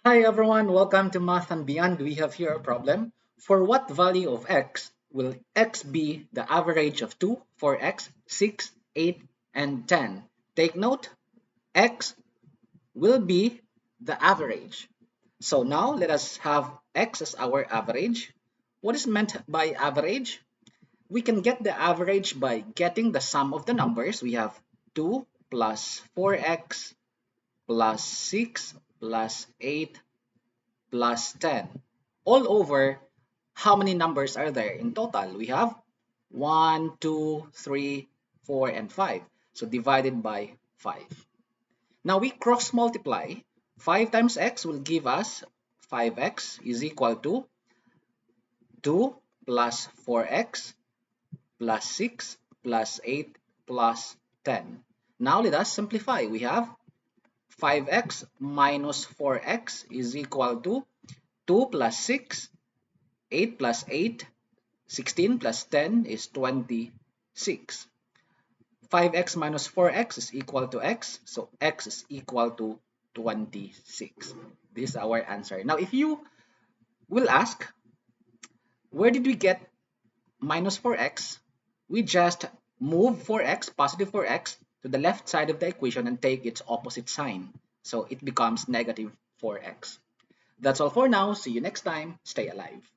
Hi everyone, welcome to Math and Beyond. We have here a problem. For what value of x will x be the average of 2, 4x, 6, 8, and 10? Take note, x will be the average. So now let us have x as our average. What is meant by average? We can get the average by getting the sum of the numbers. We have 2 plus 4x plus 6 plus 8 plus 10 all over how many numbers are there in total. We have 1, 2, 3, 4, and 5. So divided by 5. Now we cross multiply. 5 times x will give us 5x is equal to 2 plus 4x plus 6 plus 8 plus 10. Now let us simplify. We have 5x minus 4x is equal to 2 plus 6, 8 plus 8, 16 plus 10 is 26. 5x minus 4x is equal to x, so x is equal to 26. This is our answer. Now, if you will ask, where did we get minus 4x? We just move 4x, positive 4x, to the left side of the equation and take its opposite sign. So it becomes negative 4x. That's all for now. See you next time. Stay alive.